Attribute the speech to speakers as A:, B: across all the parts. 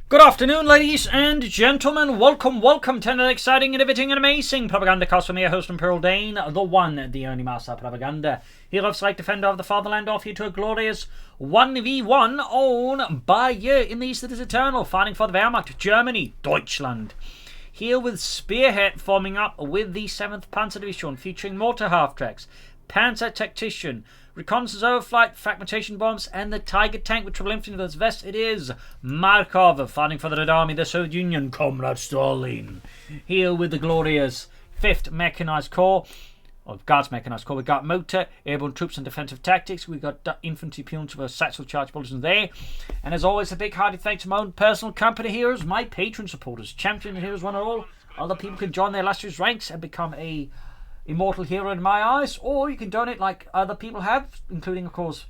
A: Good afternoon, ladies and gentlemen. Welcome to another exciting, innovating, and amazing Propagandacast from your host, Imperial Dane, the one, the only master of propaganda. Hero of Select Defender of the Fatherland, off you to a glorious 1v1 on Bayeux in the East that is eternal, fighting for the Wehrmacht, Germany, Deutschland. Here with Spearhead forming up with the 7th Panzer Division, featuring mortar half-tracks, Panzer Tactician, reconnaissance overflight, fragmentation bombs, and the Tiger tank with triple infantry in its vest. It is Markov, fighting for the Red Army, the Soviet Union, Comrade Stalin. Here with the glorious 5th Mechanized Corps, or Guards Mechanized Corps, we got motor, airborne troops, and defensive tactics. We got infantry peons for satchel charge bulletins there. And as always, a big hearty thanks to my own personal company heroes, my patron supporters, champion heroes, one and all. Other people can join their illustrious ranks and become a immortal hero in my eyes, or you can donate like other people have, including, of course,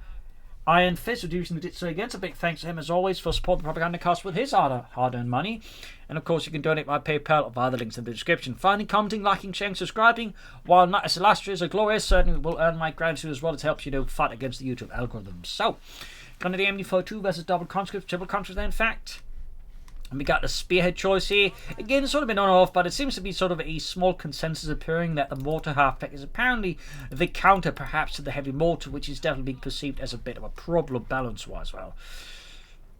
A: Iron Fist, who recently did so again. So big thanks to him, as always, for supporting the Propagandacast with his hard-earned money. And, of course, you can donate by PayPal via the links in the description. Finally, commenting, liking, sharing, subscribing, while not as illustrious or glorious, certainly will earn my gratitude as well as helps you fight against the YouTube algorithms. So, going to the MD42 versus double conscripts, triple conscripts there, in fact. And we got the Spearhead choice here. Again, it's sort of been on and off, but it seems to be sort of a small consensus appearing that the mortar half-track is apparently the counter, perhaps, to the heavy mortar, which is definitely being perceived as a bit of a problem balance-wise. Well,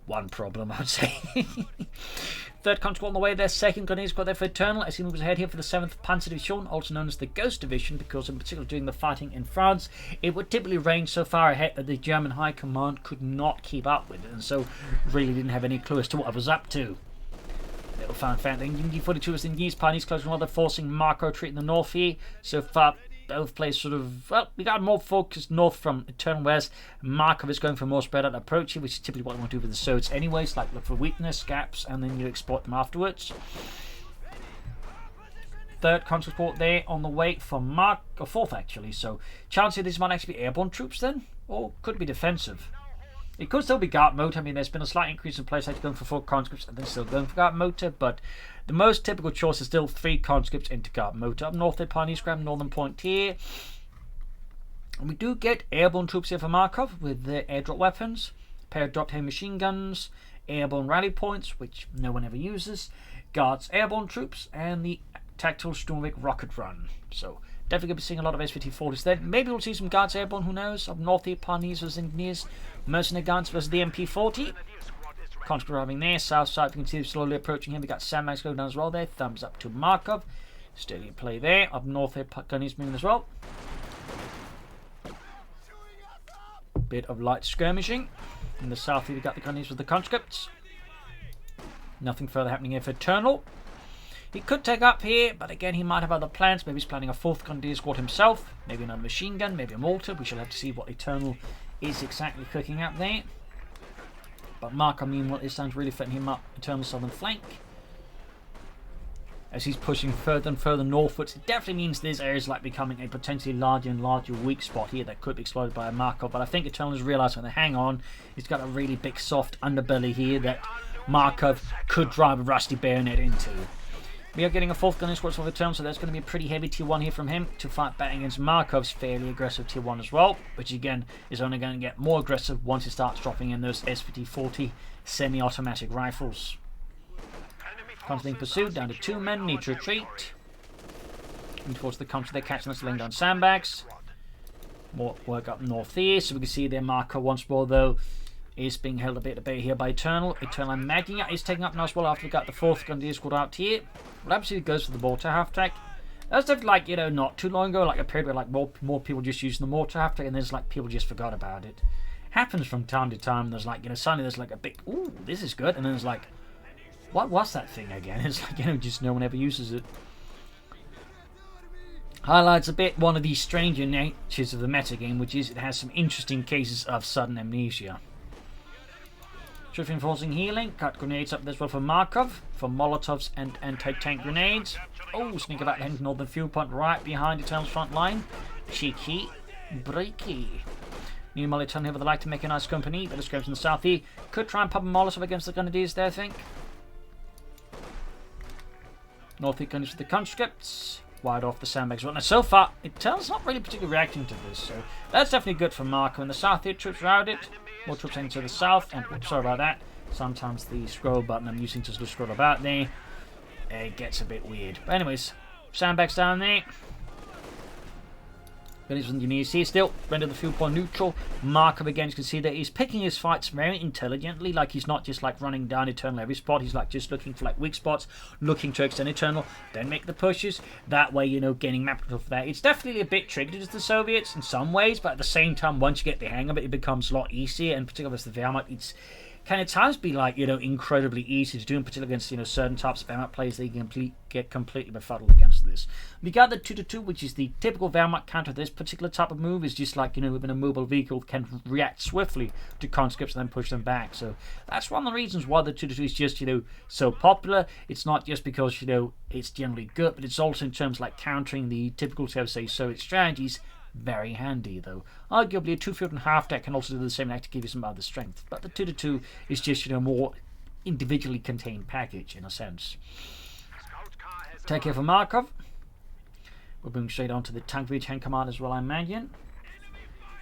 A: one problem, I would say. 3rd conscript on the way there, 2nd Grenadier Squad there for Eternal. I see moves ahead here for the 7th Panzer Division, also known as the Ghost Division, because in particular during the fighting in France, it would typically range so far ahead that the German High Command could not keep up with it, and so really didn't have any clue as to what I was up to. Little fun fact, the MD42 was in the East, Pioneers close to another, forcing Markov retreat in the north here. So far, both places sort of, well, we got more focused north from Eternal West. Markov is going for a more spread out approach here, which is typically what you want to do with the Soviets anyways, like look for weakness, gaps, and then you exploit them afterwards. 3rd conscript port there on the way for 4th actually, so chance here this might actually be airborne troops then, or could be defensive. It could still be guard motor. I mean, there's been a slight increase in place going for 4 conscripts and then still going for guard motor, but the most typical choice is still 3 conscripts into guard motor. Up north there, Pioneers grab northern point here. And we do get airborne troops here for Markov with their airdrop weapons, a pair of drop heavy machine guns, airborne rally points, which no one ever uses, guards airborne troops, and the tactical Sturmwing rocket run. So definitely going to be seeing a lot of SVT-40s there. Maybe we'll see some guards airborne, who knows? Up north here, Pioneers versus Engineers, mercenary guards versus the MP-40. Conscript arriving there, south side, you can see them slowly approaching him. We got Sandbags going down as well there. Thumbs up to Markov. Steady play there. Up north here, Gunnies moving as well. Bit of light skirmishing. In the south here, we got the Gunnies with the conscripts. Nothing further happening here for Eternal. He could take up here, but again, he might have other plans. Maybe he's planning a 4th Grenadier Squad himself. Maybe another machine gun, maybe a mortar. We shall have to see what Eternal is exactly cooking up there. But Markov, meanwhile, this time's really fitting him up. Eternal's southern flank. As he's pushing further and further northwards, it definitely means this area is like becoming a potentially larger and larger weak spot here that could be exploited by a Markov. But I think Eternal has realised when they hang on, he's got a really big soft underbelly here that Markov could drive a rusty bayonet into. We are getting a 4th Gunner Squad for the turn, so there's going to be a pretty heavy tier 1 here from him to fight back against Markov's fairly aggressive tier 1 as well, which again is only going to get more aggressive once he starts dropping in those SVT-40 semi-automatic rifles. Constantly pursued, down to 2 men, need to retreat. And towards the country, they're catching us laying down sandbags. More work up north here, so we can see their Markov once more though is being held a bit at bay here by Eternal. Eternal and Maggie is taking up now as well after we got the 4th Grenadier Squad out here. Well, absolutely goes for the mortar half-track. That's definitely like, you know, not too long ago, like a period where like more people just using the mortar half-track, and there's like people just forgot about it. Happens from time to time. There's like, you know, suddenly there's like a big, ooh, this is good, and then there's like, what was that thing again? It's like, you know, just no one ever uses it. Highlights a bit one of the stranger natures of the metagame, which is it has some interesting cases of sudden amnesia. Truth enforcing healing, cut grenades up there as well for Markov, for Molotovs and anti-tank grenades. Oh, sneak about the northern fuel point right behind Eternal's front line. Cheeky, breaky. Meanwhile, Eternal here with the light to make a nice company, but it's going from the south here. Could try and pop a Molotov against the Grenadiers there, I think. North here Grenadiers with the conscripts. Wide off the sandbags. Well, now so far, Eternal's not really particularly reacting to this, so that's definitely good for Markov. In the south here, troops routed. More troops heading to the south, and sorry about that. Sometimes the scroll button I'm using to sort of scroll about there, it gets a bit weird. But anyways, sandbags down there. As you need to see, still render the fuel point neutral. Markov again, you can see that he's picking his fights very intelligently. Like he's not just like running down Eternal every spot. He's like just looking for like weak spots, looking to extend Eternal, then make the pushes. That way, you know, gaining map control for that. It's definitely a bit tricky to the Soviets in some ways, but at the same time, once you get the hang of it, it becomes a lot easier. And particularly with the Wehrmacht, it's can at times be like, you know, incredibly easy to do, in particular against, you know, certain types of Wehrmacht players. They can get completely befuddled against this. We got the 2-2, which is the typical Wehrmacht counter. This particular type of move is just like, you know, even a mobile vehicle can react swiftly to conscripts and then push them back. So that's one of the reasons why the 2-2 is just, you know, so popular. It's not just because, you know, it's generally good, but it's also in terms of like countering the typical, say, Soviet strategies. Very handy, though. Arguably, a 2-field and half deck can also do the same act to give you some other strength. But the 2-2 is just, you know, more individually contained package in a sense. Take care for Markov. We're moving straight on to the tank V10 command as well, I imagine.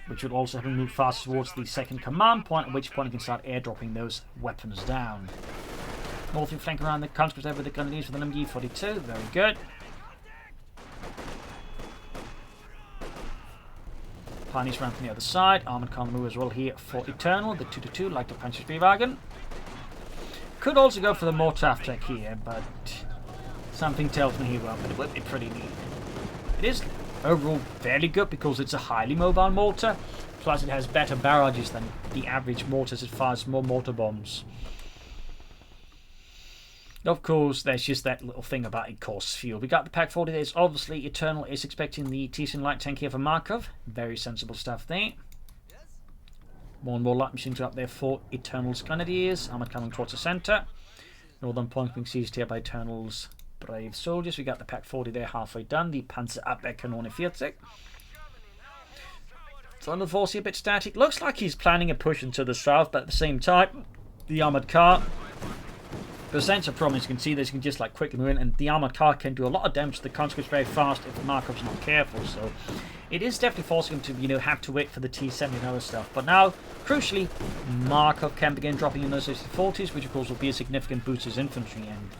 A: Which would also have him move fast towards the second command point, at which point he can start airdropping those weapons down. Northern flank around the conscripts over the grenadiers with an MG-42. Very good. Pioneers around from the other side. Armoured car move as well here for Eternal. The 2-2 like the Panzer Spearwagen. Could also go for the Mortar tech here, but something tells me he won't, but it would be pretty neat. It is overall fairly good because it's a highly mobile mortar, plus it has better barrages than the average mortars. It fires more mortar bombs. Of course, there's just that little thing about it costs fuel. We got the Pak 40. There's obviously Eternal is expecting the T-7 light tank here for Markov. Very sensible stuff there. More and more light machines up there for Eternal's Grenadiers. Armoured coming towards the centre. Northern point being seized here by Eternal's brave soldiers. We got the Pak 40 there halfway done. The Panzerabwehrkanone 40. So on the force here a bit static. Looks like he's planning a push into the south, but at the same time, the armoured car presents a problem. As you can see, this can just like quickly move in, and the armoured car can do a lot of damage to the conscripts very fast if Markov's not careful. So it is definitely forcing him to, you know, have to wait for the T-7 and other stuff. But now, crucially, Markov can begin dropping in those 60-40s, which of course will be a significant boost to his infantry, and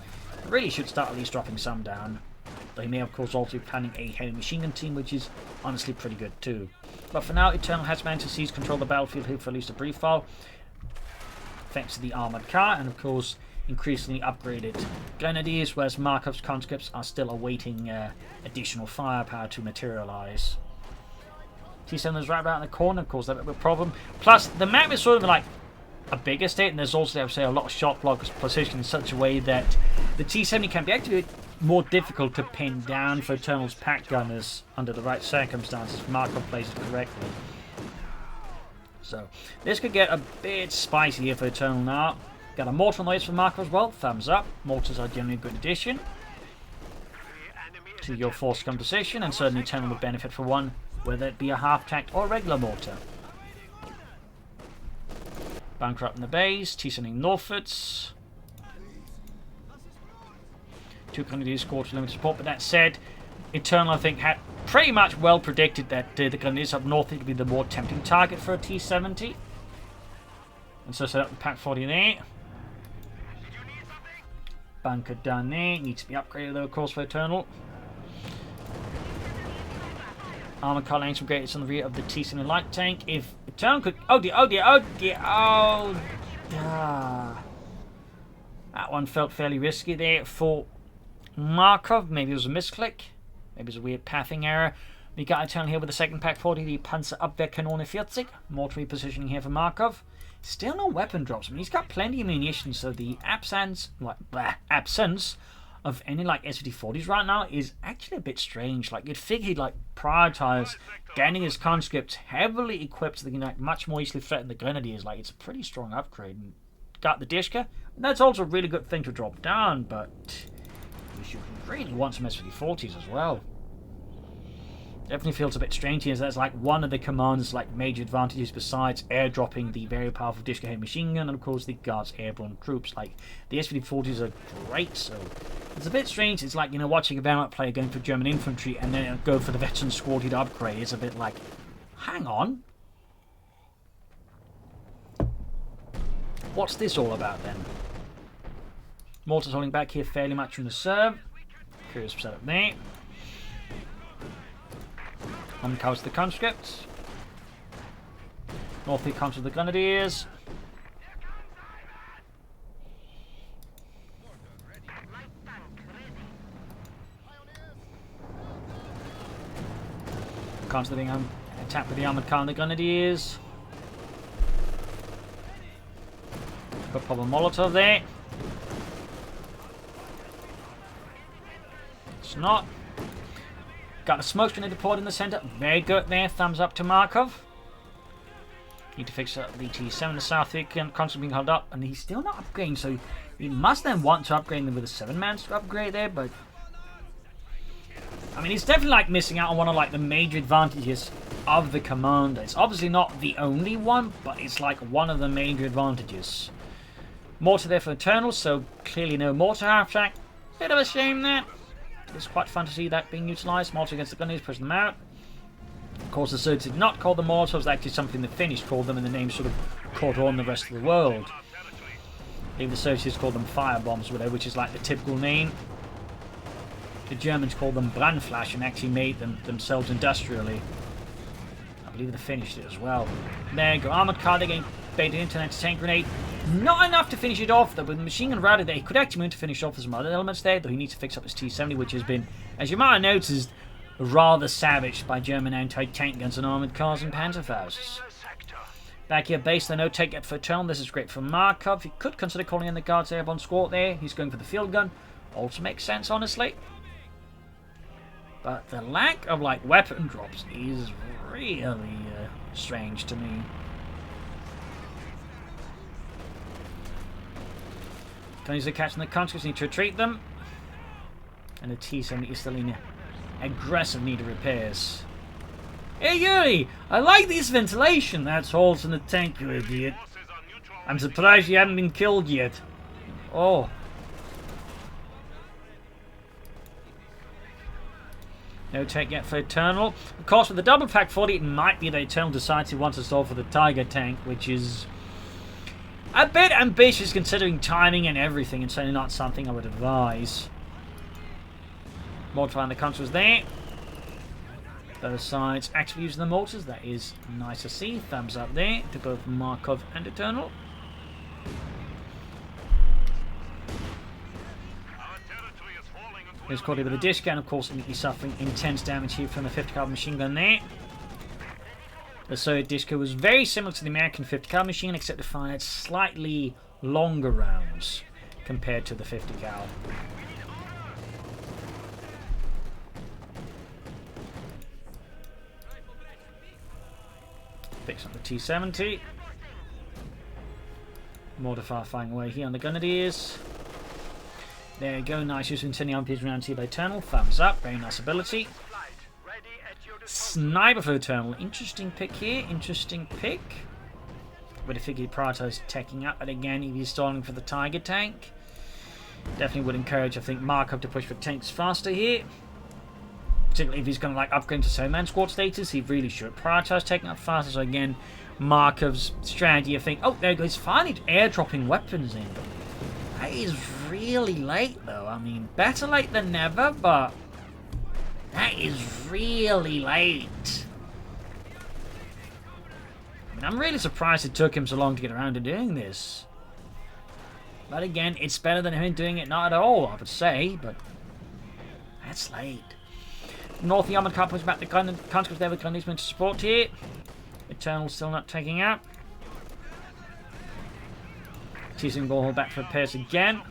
A: really should start at least dropping some down. They may of course also be planning a heavy machine gun team, which is honestly pretty good too. But for now, Eternal has managed to seize control of the battlefield here for at least a brief while, thanks to the armoured car, and of course increasingly upgraded grenadiers, whereas Markov's conscripts are still awaiting additional firepower to materialise. T-7 is right about in the corner, of course, that's a problem. Plus, the map is sort of like a bigger state, and there's also, I would say, a lot of shot blockers positioned in such a way that the T-70 can be actually more difficult to pin down for Eternal's pack gunners under the right circumstances if Markov plays it correctly. So, this could get a bit spicy here for Eternal now. Got a mortar on the way for Markov as well. Thumbs up. Mortars are generally a good addition to your force composition, and certainly Eternal would benefit for one, whether it be a half-tacked or a regular mortar. Bunker up in the base. T-sending northwards. Two grenadiers scored for limited support, but that said, Eternal, I think, had pretty much well predicted that the grenadiers up north would be the more tempting target for a T-70. And so set up the Pak 40 there. Bunker down there. Needs to be upgraded though, of course, for Eternal. Armored car lanes upgraded on the rear of the T-70 light tank. If Eternal could... Oh dear, oh dear, oh dear, oh... That one felt fairly risky there for Markov. Maybe it was a misclick. Maybe it was a weird pathing error. We got Eternal here with the second Pak 40, the Panzerabwehrkanone 40. Mortar repositioning here for Markov. Still no weapon drops. I mean, he's got plenty of munitions, so the absence of any like SVT-40s right now is actually a bit strange. Like, you'd figure he'd like prioritize gaining his conscripts heavily equipped so they can like much more easily threaten the grenadiers. Like, it's a pretty strong upgrade. And got the Dishka, and that's also a really good thing to drop down, but we should really want some SVT-40s as well. Definitely feels a bit strange here, as that's like one of the command's like major advantages besides airdropping the very powerful Dishka heavy machine gun, and of course the Guards Airborne Troops. Like, the SVT-40s are great, so it's a bit strange. It's like, you know, watching a Wehrmacht player going for German infantry and then go for the veteran squad he'd upgrade. It's a bit like, hang on. What's this all about then? Mortars holding back here fairly much from the serve. Curious setup there. On comes the conscripts. North comes with the grenadiers. Comes the being attacked with the armoured car and the grenadiers. Got pop a Molotov there. It's not. Got a smoke grenade deployed in the centre. Very good there. Thumbs up to Markov. Need to fix up the T7. The South constantly being held up, and he's still not upgrading. So he must then want to upgrade them with a 7-man upgrade there, but I mean, he's definitely like missing out on one of like the major advantages of the commander. It's obviously not the only one, but it's like one of the major advantages. Mortar there for Eternal, so clearly no mortar half-track. Bit of a shame there. It's quite fun to see that being utilised. Mortar against the Gunners, pushing them out. Of course, the Surge did not call them mortars, actually something the Finnish called them, and the name sort of caught on the rest of the world. I believe the Surges called them firebombs, which is like the typical name. The Germans called them Brandflash and actually made them themselves industrially. I believe the Finnish did as well. There you go, armoured car, they're getting baited into an anti-tank grenade. Not enough to finish it off though, with the machine gun router there, he could actually move to finish off with some other elements there, though he needs to fix up his T-70, which has been, as you might have noticed, rather savaged by German anti-tank guns and armoured cars and Panzerfausts. Back here base, though, no take yet for Eternal. This is great for Markov. He could consider calling in the Guards Airborne Squad there. He's going for the field gun. Also makes sense, honestly. But the lack of like weapon drops is really strange to me. Gunners are catching the conscripts, need to retreat them. And the T-70 is still in aggressive need of repairs. Hey Yuri, I like this ventilation. That's holes in the tank, you idiot. I'm surprised you haven't been killed yet. Oh. No take yet for Eternal. Of course, with the double pack 40, it might be that Eternal decides he wants to stall for the Tiger tank, which is a bit ambitious considering timing and everything, and certainly not something I would advise. Mortar and the counter was there. Both sides actually using the mortars. That is nice to see. Thumbs up there to both Markov and Eternal. There's quality with the disc gun, of course, immediately suffering intense damage here from the 50 caliber machine gun there. The Soviet disco was very similar to the American 50 caliber machine, except it fired slightly longer rounds compared to the 50 cal. Fix up the T-70. Mortar firing away here on the Grenadiers. There you go, nice use of incendiary RPGs around here by Eternal. Thumbs up, very nice ability. Sniper for Eternal. Interesting pick here, interesting pick. Would have figured he prioritised taking up, but again, if he's stalling for the Tiger tank, definitely would encourage, I think, Markov to push for tanks faster here. Particularly if he's going to like upgrade to 7-man squad status, he really should prioritise taking up faster. So again, Markov's strategy, I think, oh, there he goes, finally airdropping weapons in. That is really late though. I mean, better late than never, but that is really late. I mean, I'm really surprised it took him so long to get around to doing this. But again, it's better than him doing it not at all, I would say, but that's late. North, the armoured car pushes back the conscripts there with Gunners to support here. Eternal still not taking out. Teasing ball back for repairs again.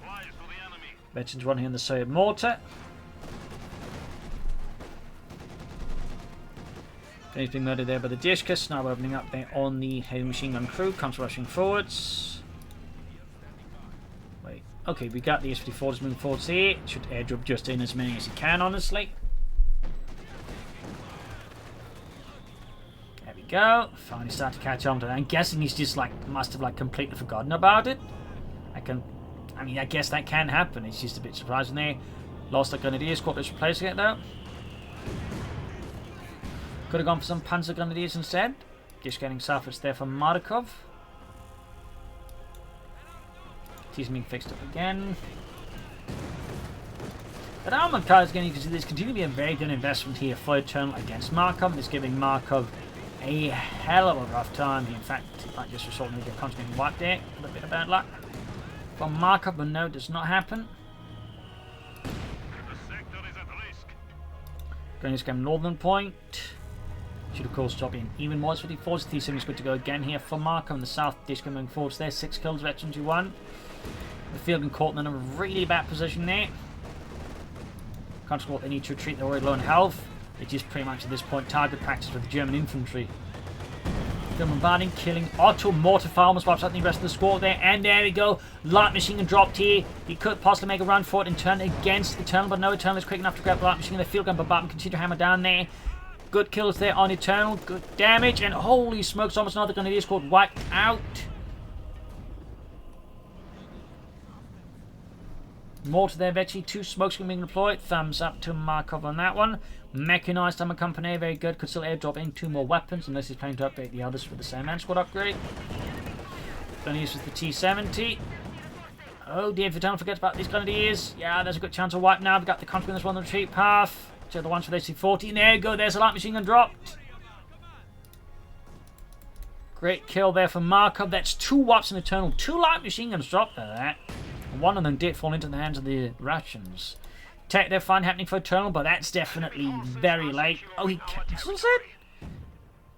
A: Veterans one here in the Soviet mortar. He's being murdered there by the Discus. Now opening up there on the heavy machine gun crew. Comes rushing forwards. Wait. Okay, we got the S-54 just moving forwards here. Should airdrop just in as many as he can, honestly. There we go. Finally start to catch on to that. I'm guessing he's just like, must have like completely forgotten about it. I mean, I guess that can happen. It's just a bit surprising there. Lost a Grenadier squad that's replacing it though. Could have gone for some Panzer Grenadiers instead. Just getting salvaged there from Markov. He's being fixed up again. But armored car is going to continue to be a very good investment here for Eternal against Markov, and it's giving Markov a hell of a rough time. In fact, it might just result in a constantly wiped there. A little bit of bad luck from Markov, but no, it does not happen. Going to scam Northern Point. Should of course stop being even more. It's 54. T7 is good to go again here for Markov. And the South Dish coming forwards there. 6 kills, veteran to 1. The field and caught in a really bad position there. Can't score. They need to retreat. They're already low on health. It is pretty much at this point target practice for the German infantry. They're bombarding, killing. Otto Mortar almost wipes out the rest of the squad there. And there we go. Light machine gun dropped here. He could possibly make a run for it and turn against Eternal, but no, Eternal is quick enough to grab the light machine gun. The field gun bombardment continue to hammer down there. Good kills there on Eternal. Good damage. And holy smokes, almost another Grenadier squad wiped out. More to their Vecchi. 2 smokes being deployed. Thumbs up to Markov on that one. Mechanized Armor Company, very good. Could still airdrop in 2 more weapons unless he's planning to update the others for the same man squad upgrade. Gonna use with the T-70. Oh dear, if you don't forget about these Grenadiers. Yeah, there's a good chance of wipe now. We've got the Consequence one on the retreat path. So the ones for the AC-40. There you go, there's a light machine gun dropped. Great kill there for Markov. That's 2 wipes in Eternal. 2 light machine guns dropped there. One of them did fall into the hands of the Russians. Tech their fun happening for Eternal, but that's definitely very late. Oh, he cancels it?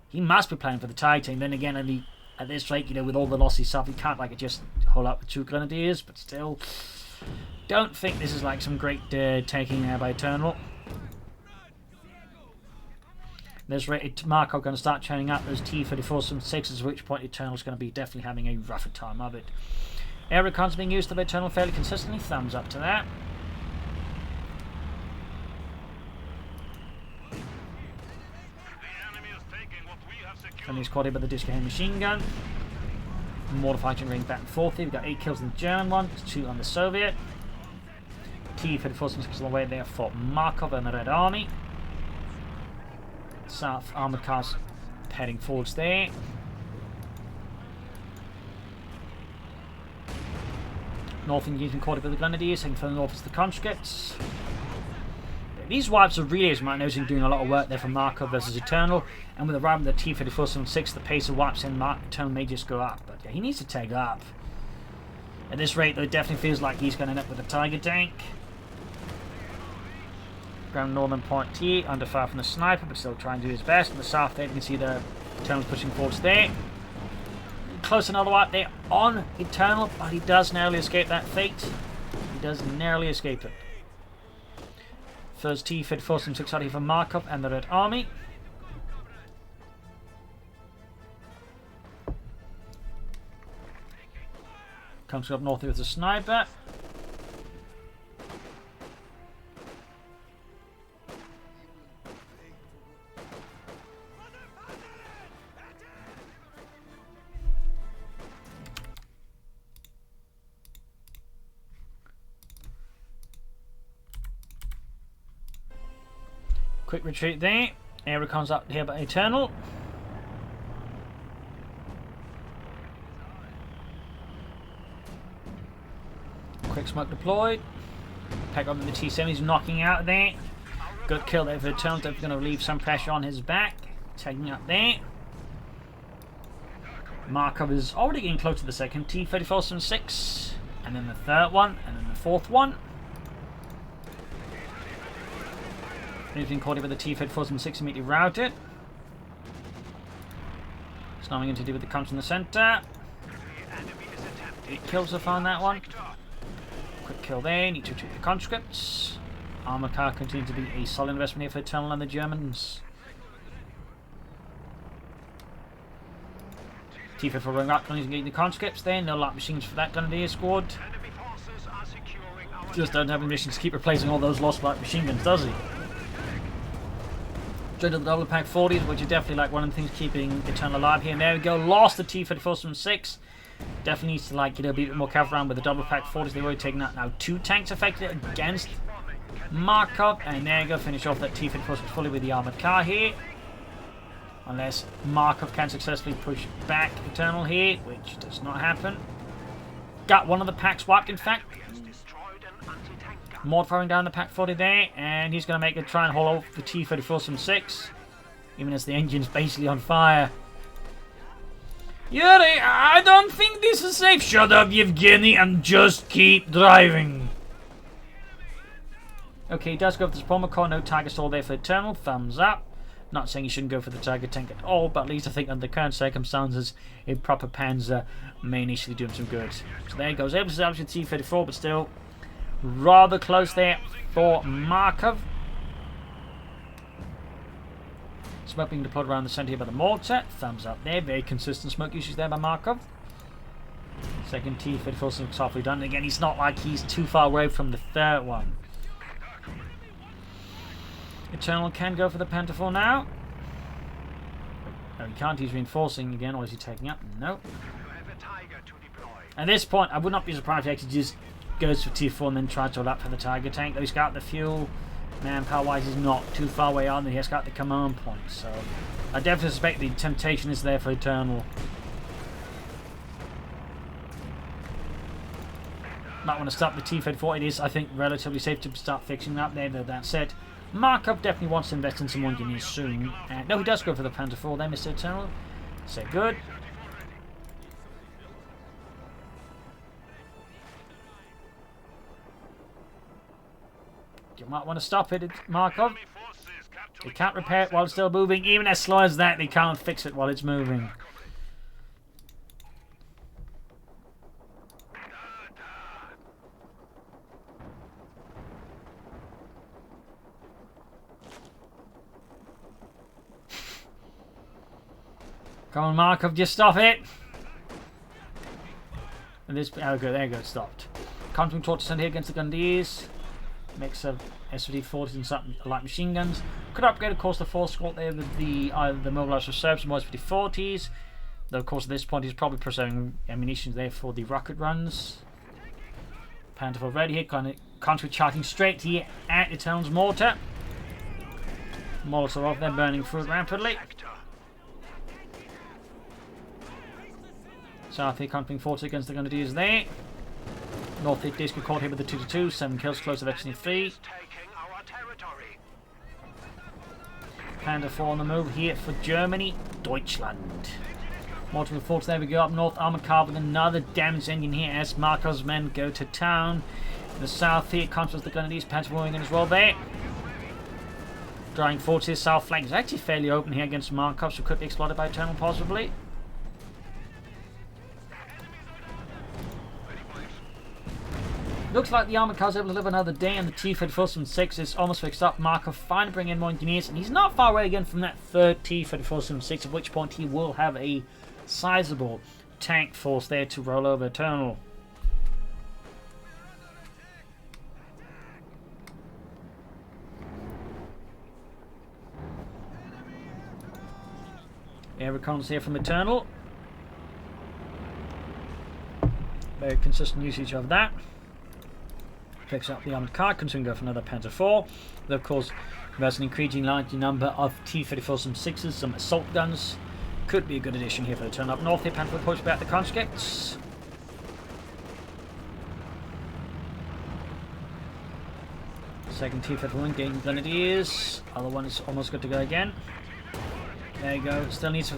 A: He must be playing for the Thai team. Then again, at this rate, you know, with all the lossy stuff, he can't like just hold up with 2 Grenadiers, but still. Don't think this is like some great taking there by Eternal. This rate, Markov going to start churning up those T-34 some 6s, at which point Eternal's going to be definitely having a rougher time of it. Air recons being used by Eternal fairly consistently. Thumbs up to that. And he's quaddy by the Disco machine gun. Mortar fighting ring back and forth here. We've got 8 kills in the German one, 2 on the Soviet. T-34 some 6 on the way there for Markov and the Red Army. South armored cars heading forwards there. North Indians been caught up with the Grenadiers, heading further north as the conscripts. These wipes are really, as you might notice, doing a lot of work there for Markov versus Eternal. And with the arrival of the T-34-76, the pace of wipes in Eternal may just go up. But yeah, he needs to take up. At this rate, though, it definitely feels like he's going to end up with a Tiger tank. Ground Northern Point here, under fire from the sniper, but still trying to do his best. In the south there, you can see the Eternal's pushing forwards there. Close another wipe there on Eternal, but he does narrowly escape that fate. He does narrowly escape it. First T-34-76 out here for Markov and the Red Army. Comes up north with the sniper. Quick retreat there. Air recon's up here by Eternal. Quick smoke deployed. Pack up with the T-70s knocking out there. Good kill there for Eternal. They're going to relieve some pressure on his back. Taking up there. Markov is already getting close to the second T-34-76. And then the third one. And then the fourth one. He's been caught with the T-34-76 immediately routed. There's nothing to do with the comes in the centre. 8 kills so far on that one. Quick kill there. Need to treat the conscripts. Armour car continues to be a solid investment here for Eternal and the Germans. T-34 going up, getting the conscripts there. No light machines for that Grenadier squad. Just don't have missions to keep replacing all those lost light machine guns, does he? Joined the double pack 40s, which is definitely like one of the things keeping Eternal alive here. And there we go, lost the T-34-76. Definitely needs to, like, you know, be a bit more careful around with the double pack 40s. They've already taken out now 2 tanks affected against Markov. And there you go, finish off that T-34 fully with the armoured car here. Unless Markov can successfully push back Eternal here, which does not happen. got one of the packs wiped, in fact. Mort firing down the Pack 40 there, and he's going to make a try and hold off the T-34 some 6, even as the engine's basically on fire. Yuri, I don't think this is safe. Shut up, Yevgeny, and just keep driving. Okay, he does go for the Bomber Core, no target stall there for Eternal, thumbs up. Not saying you shouldn't go for the target tank at all, but at least I think under the current circumstances, a proper Panzer may initially do him some good. So there he goes, able to establish the T-34, but still rather close there for Markov. Smoke being deployed around the centre here by the mortar. Thumbs up there. Very consistent smoke usage there by Markov. Second T-34 looks awfully done. Again, he's not like he's too far away from the third one. Eternal can go for the Pentafor now. No, he can't. He's reinforcing again, or is he taking up? No. At this point, I would not be surprised if he actually just goes for T4 and then tries to hold up for the Tiger tank. Though he's got the fuel. Manpower-wise, he's not too far away on, and he has got the command point. So I definitely suspect the temptation is there for Eternal. Might want to stop the T-34. It is, I think, relatively safe to start fixing that there. Though that said, Markov definitely wants to invest in some more engineers soon. No, he does go for the Panther 4 there, Mr. Eternal. So good. You might want to stop it, Markov. They can't repair it while it's still moving. Even as slow as that, they can't fix it while it's moving. Come on, Markov, just stop it. And this, oh good, there you go, it stopped. Countering torch sent here against the Grenadiers. Mix of SVD-40s and some light machine guns. Could upgrade, of course, the force squad there with the either the mobilized reserves and more SVD-40s. Though, of course, at this point, he's probably preserving ammunition there for the rocket runs. Panther 4 ready here, kind of country charging straight here at Eternal's mortar. Molotov off there, burning through it rapidly. South here, countering 40 against the Grenadiers there. North hit disc caught here with the 2-2, 7 kills, close of actually 3. Panther 4 on the move here for Germany, Deutschland. Multiple forts there we go up north, armored car with another damaged engine here as Markov's men go to town. In the south here, comes the Grenadiers, Panther 4 in as well there. Drawing forts here, south flank is actually fairly open here against Markov, so could be exploited by Eternal possibly. Looks like the armored car's able to live another day, and the T-34 from 6 is almost fixed up. Markov finally bring in more engineers, and he's not far away again from that third T-34 from 6, at which point he will have a sizable tank force there to roll over Eternal. Air reconnaissance here from Eternal. Very consistent usage of that. Picks up the armored car, continuing to go for another Panther 4. Though, of course, there's an increasing large number of T-34 some 6s, some assault guns. Could be a good addition here for the turn up north here. Panther 4 push back the conscripts. Second T-34 gaining Grenadiers. Other one is almost good to go again. There you go. Still needs to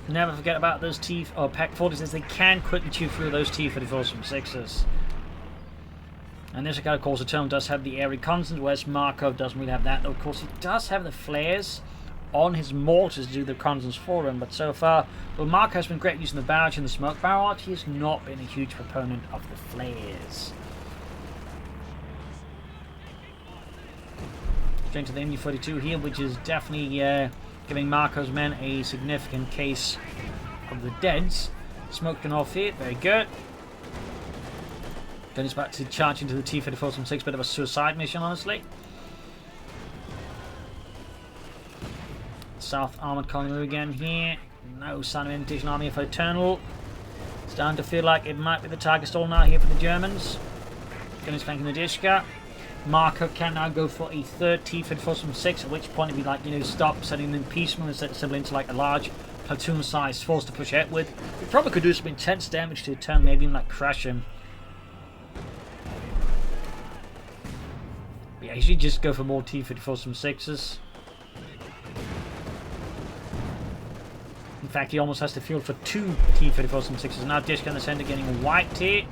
A: never forget about those Pack 40s, as they can quickly chew through those T-34 from 6s. And this guy, of course, Eternal does have the air reconnaissance, whereas Markov doesn't really have that. Though, of course, he does have the flares on his mortars to do the reconnaissance for him. But so far, well, Markov has been great using the barrage and the smoke barrage. He has not been a huge proponent of the flares. Straight to the MU-42 here, which is definitely giving Markov's men a significant case of the deads. Smoked off here, very good. Then he's about to charge into the T-34 from 6, bit of a suicide mission, honestly. South armored column again here. No sign of imitation army for Eternal. It's starting to feel like it might be the target stall now here for the Germans. Then he's flanking the Dishka. Markov can now go for a third T-34 from 6, at which point it'd be like, stop setting them piecemeal and set it simply into like a large platoon size force to push ahead with. We probably could do some intense damage to a turn, maybe even like crash him. But yeah, you should just go for more T-34 some 6s. In fact, he almost has to field for 2 T-34 some 6s. Now Dishka in the center getting wiped here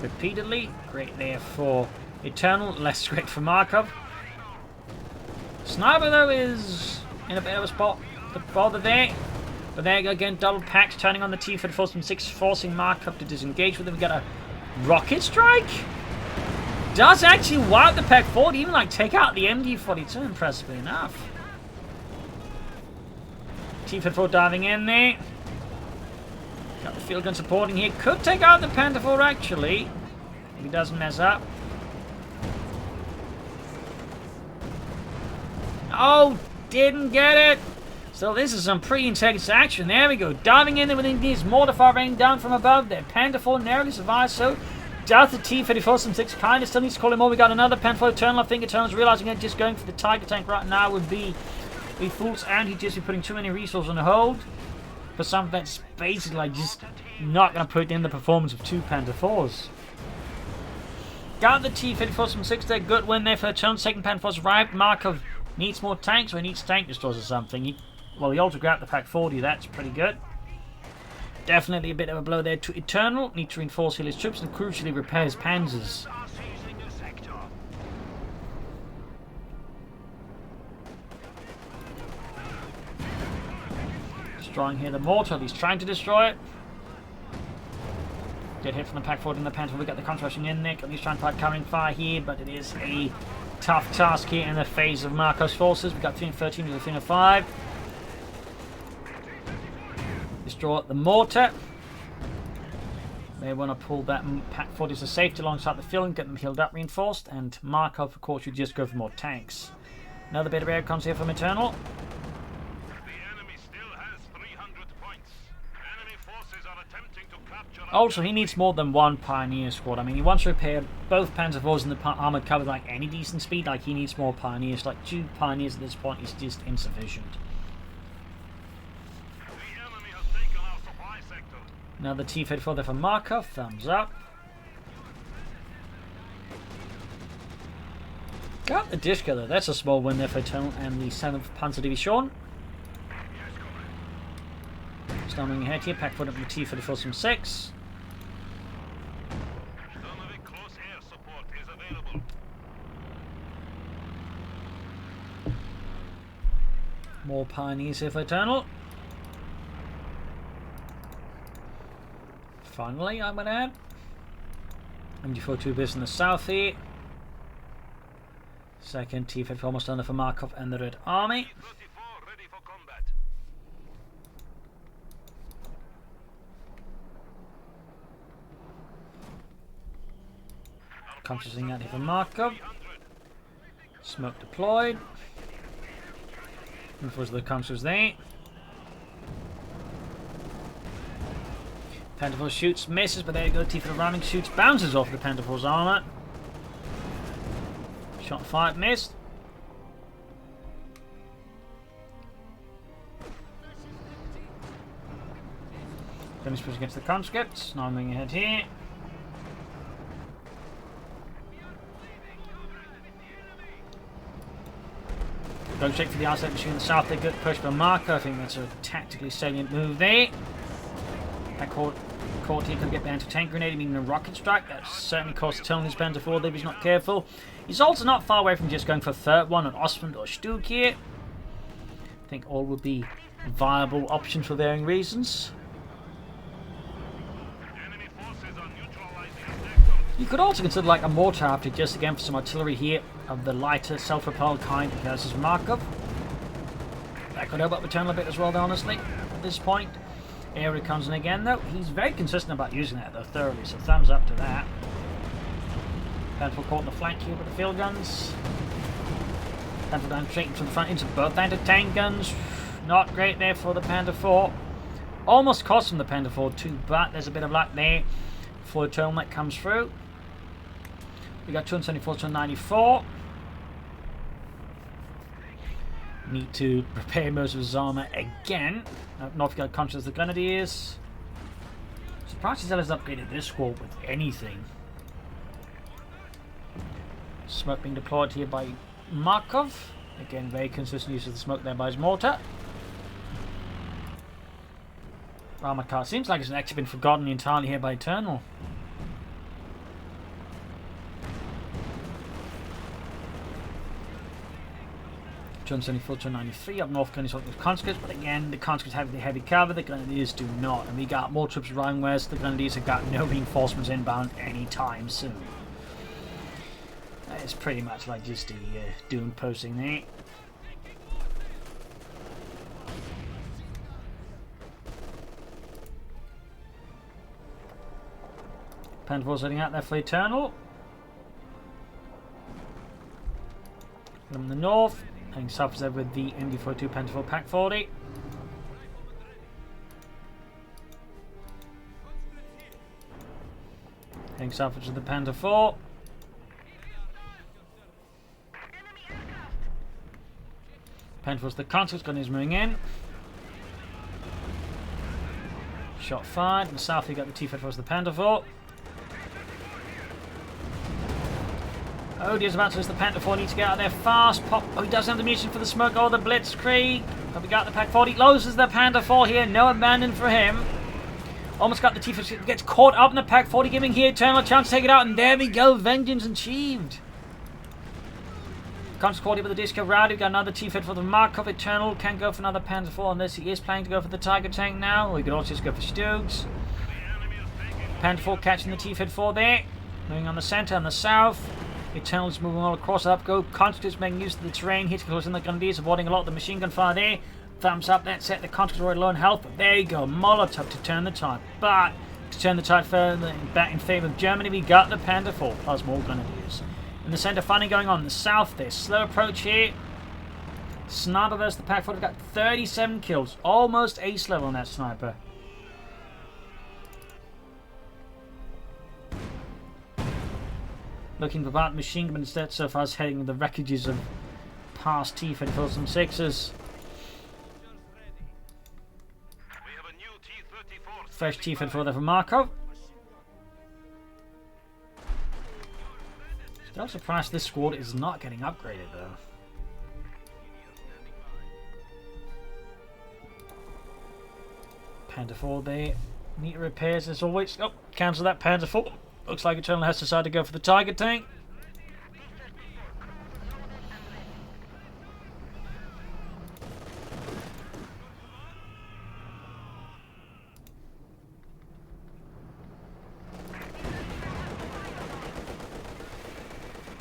A: repeatedly. Great there for Eternal, less great for Markov. Sniper though is in a bit of a spot to bother there. But there you go again, double packs turning on the T-34 some 6, forcing Markov to disengage with him. We got a rocket strike. Does actually wipe the pack forward, even like take out the MD-42, impressively enough. T-34 diving in there. Got the field gun supporting here. Could take out the Panther 4 actually, if he doesn't mess up. Oh, didn't get it. So this is some pretty intense action. There we go. Diving in there with these mortar fire raining down from above there. Panther 4 narrowly survives, so does the T-34 some 6 kind of still needs to call him more. We got another Panther 4 Eternal. I think Eternal's realizing that just going for the Tiger tank right now would be fools, and he'd just be putting too many resources on the hold for something that's basically like just not going to put in the performance of 2 Panther 4s. Got the T-34 some 6 there. Good win there for Eternal. Second Panther 4's arrived. Markov needs more tanks, or he needs tank destroyers or something. He also grabbed the Pack 40, that's pretty good. Definitely a bit of a blow there to Eternal. Need to reinforce his troops and crucially repair his panzers. Destroying here the mortar, he's trying to destroy it. Get hit from the Pack 40 and the Panther. We got the contrast rushing in there. He's trying to fight covering fire here, but it is a tough task here in the phase of Markov's forces. We've got 313 to the 305. Destroy the mortar. They want to pull that Pack 40 to safety alongside the field and get them healed up, reinforced. And Markov, of course, should just go for more tanks. Another bit of air comes here from Eternal. Also, he needs more than 1 Pioneer squad. I mean, he wants to repair both Panzer IVs in the armored cover like any decent speed. Like, he needs more Pioneers. Like, 2 Pioneers at this point is just insufficient. Another T-34 there for Markov. Thumbs up. Got the Dishka though. That's a small win there for Eternal and the 7th Panzer Division. Storming ahead here. Pack 40 up the T-34 some 6. More Pioneers here for Eternal. Finally, I would add. MG42 base in the south here. Second T-34 almost done there for Markov and the Red Army. Consciousing out here for Markov. Smoke deployed. Reinforce the conscious there. Panther 4 shoots, misses, but there you go. T-34 ramming shoots, bounces off the Panther 4's armor. Shot fired, missed. Finish push against the conscripts. Now moving ahead here. Go check for the R7 machine in the south. They good push by Markov. I think that's a tactically salient move there. That caught here could get the anti-tank grenade, meaning a rocket strike. That certainly costs Eternal his Panther 4 if he's not careful. He's also not far away from just going for a third one on Ostwind or Stuck here. I think all would be viable options for varying reasons. You could also consider like a mortar after just again for some artillery here of the lighter self-propelled kind versus Markov. That could help up Eternal a bit as well, though, honestly, at this point. Area comes in again, though. He's very consistent about using that, though, thoroughly, so thumbs up to that. Panther caught in the flank here with the field guns. Panther down straight to the front into both anti-tank guns. Not great there for the Panther 4. Almost cost him the Panther 4 too, but there's a bit of luck there for Eternal that comes through. We got 274 to 94. Need to repair most of his armor again. Not forget conscious the Grenadiers. Surprised he's upgraded this squad with anything. Smoke being deployed here by Markov. Again, very consistent use of the smoke there by his mortar. Armor car seems like it's actually been forgotten entirely here by Eternal. John 74 to 93 up north, Grenadiers with conscripts, but again, the conscripts have the heavy cover, the Grenadiers do not. And we got more troops arriving west, the Grenadiers have got no reinforcements inbound anytime soon. It's pretty much like just a doom posting there. Panther's heading out there for Eternal. From the north, heading south there with the MD42 Panther Pack 40. Heading south to the Panther 4. Panther's the conscripts, gun is moving in. Shot fired. In the south, you got the T-54's the Panther 4. Oh, dear's about to lose the Panther 4. Needs to get out there fast. Pop. Oh, he does have the munition for the smoke. Oh, the Blitzkrieg. But we got the Pack 40. Loses the Panther 4 here. No abandon for him. Almost got the T-54. Gets caught up in the Pack 40, giving here Eternal a chance to take it out. And there we go. Vengeance achieved. Conscious quality with the disco rowdy. We've got another T-54 for the Markov. Eternal can go for another Panther 4 unless he is planning to go for the Tiger tank now. Or he could also just go for Stoogs. Panther 4 catching the T-54 there. Moving on the centre and the south. Eternal's moving all across up. Go. Conscripts making use of the terrain. Hitting close in the Grenadiers, avoiding a lot of the machine gun fire there. Thumbs up. That's it. The Conscripts are already low on health. But there you go. Molotov to turn the tide. But to turn the tide further back in favour of Germany, we got the Panther 4 plus more Grenadiers. In the centre, fighting going on. In the south, there's slow approach here. Sniper versus the Pack 40 got 37 kills. Almost ace level on that sniper. Looking for about machine gun instead, so far as heading with the wreckages of past T-54s and 6s. Fresh T-54 there for Markov. Still surprised this squad is not getting upgraded though. Panther 4 there. Neat repairs as always. Oh, cancel that Panther 4. Looks like Eternal has decided to go for the Tiger tank.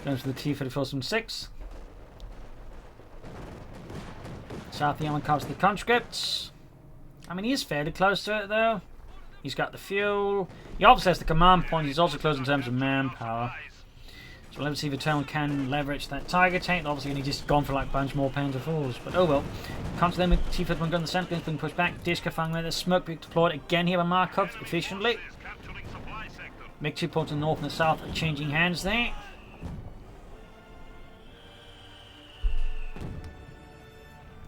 A: Goes for the T-54 from 6. South the Yemen covers the conscripts. I mean, he's fairly close to it though. He's got the fuel. He obviously has the command point. He's also close in terms of manpower. So let's see if Eternal can leverage that Tiger tank. Obviously, he's just gone for like a bunch more Panther 4s. But oh well. Comes to them with T-51 gun in the centre. Being pushed back. Disca firing there. The smoke being deployed again here by Markov efficiently. MiG-2 ports in the north and the south are changing hands there.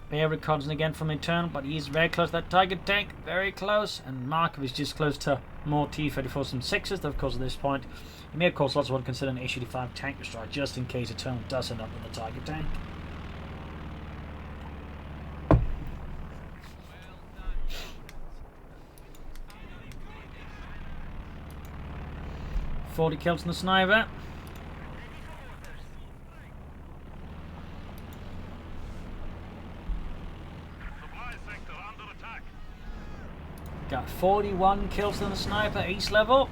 A: Bayeux reconnaissance again from Eternal, but he's very close to that Tiger tank, very close, and Markov is just close to more T-34s and 6s, though of course at this point. He may of course also want to consider an H-85 tank destroyer, just in case Eternal does end up with the Tiger tank. .40 kills in the sniper. Got 41 kills in the sniper, east level.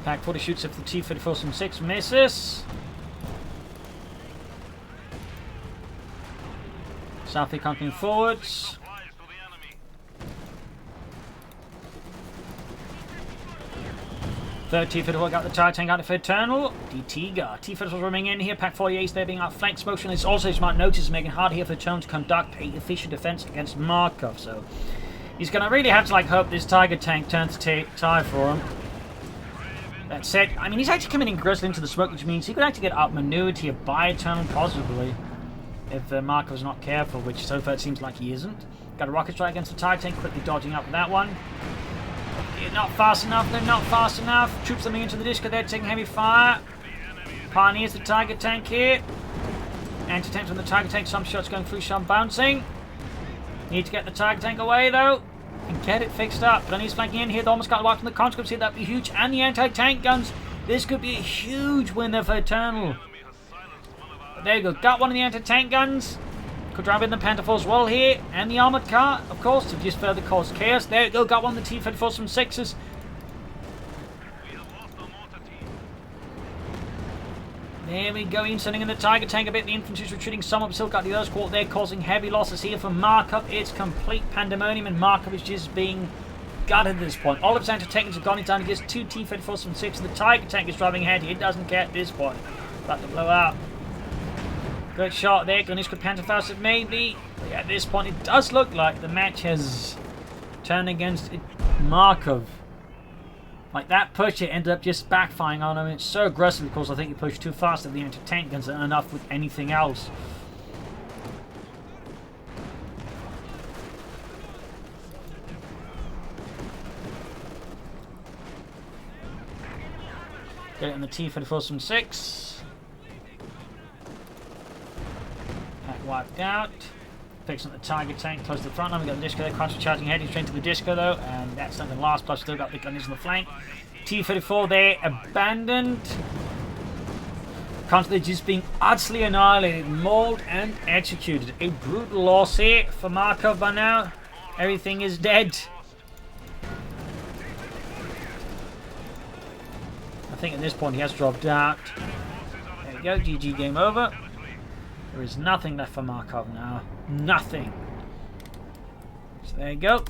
A: Pack 40 shoots if the T-34 from 6 misses. Southie coming forwards. Third T-54 got the target tank out of Eternal. DT got T-54 roaming in here. Pack 48 there being outflanked. Motion is also, as you might notice, making it hard here for Eternal to conduct a efficient defense against Markov. So he's going to really have to hope this Tiger tank turns to tie for him. That said, I mean, he's actually coming in aggressively into the smoke, which means he could actually get outmaneuvered here by Eternal possibly if Markov's not careful, which so far it seems like he isn't. Got a rocket strike against the Tiger tank, quickly dodging up with that one. Not fast enough, they're not fast enough. Troops coming into the disco, they're taking heavy fire. Pioneers the Tiger tank here. Anti-tanks on the Tiger tank, some shots going through, some bouncing. Need to get the Tiger tank away though and get it fixed up. But he's flanking in here, they almost got wiped from the conscripts here, that'd be huge. And the anti-tank guns, this could be a huge winner for Eternal. But there you go, got one of the anti-tank guns. Could drive in the Panther as well here, and the armoured car, of course, to just further cause chaos. There you go, got one of the T-54s from 6s. There we go, in sending in the Tiger tank a bit. The infantry's retreating somewhat, still got the Earth Squad there, causing heavy losses here for Markov. It's complete pandemonium, and Markov is just being gutted at this point. All of his anti-tanks have gone, he's down to just 2 T-54s from 6, and the Tiger tank is driving ahead. He doesn't care at this point. About to blow out. Good shot there, Gunnish could Panther fast maybe. But yeah, at this point it does look like the match has turned against Markov. Like that push, it ended up just backfiring on him. It's so aggressive because I think he pushed too fast at the anti-tank guns and enough with anything else. Get it in the T-54 from 6. Wiped out. Fixing the Tiger tank close to the front line. We got the disco there, constantly charging ahead. He's straight to the disco though, and that's not going to last. Plus, still got the gunners on the flank. T-54 there, abandoned. Constantly just being utterly annihilated, mauled, and executed. A brutal loss here for Markov by now. Everything is dead. I think at this point he has dropped out. There we go, GG, game over. There is nothing left for Markov now. Nothing. So there you go.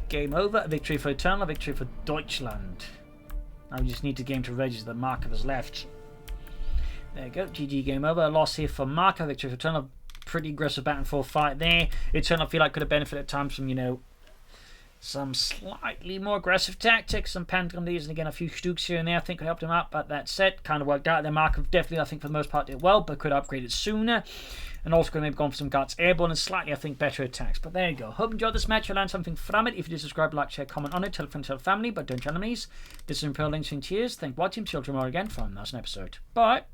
A: Game over. A victory for Eternal, a victory for Deutschland. Now we just need to game to register that Markov has left. There you go. GG, game over. A loss here for Markov, victory for Eternal. Pretty aggressive back and forth fight there. Eternal, I feel like could have benefited at times from, you know, some slightly more aggressive tactics, some Panther leads, and again a few Stooks here and there I think helped him out, but that said, kind of worked out. Their Markov definitely, I think for the most part, did well, but could have upgraded sooner, and also could have maybe gone for some guards airborne and slightly, I think, better attacks. But there you go. Hope you enjoyed this match, you learned something from it. If you did, subscribe, like, share, comment on it, tell a friend, tell a family, but don't tell enemies. This is Imperial Links and Cheers. Thank you for watching. See you tomorrow again for another episode. Bye.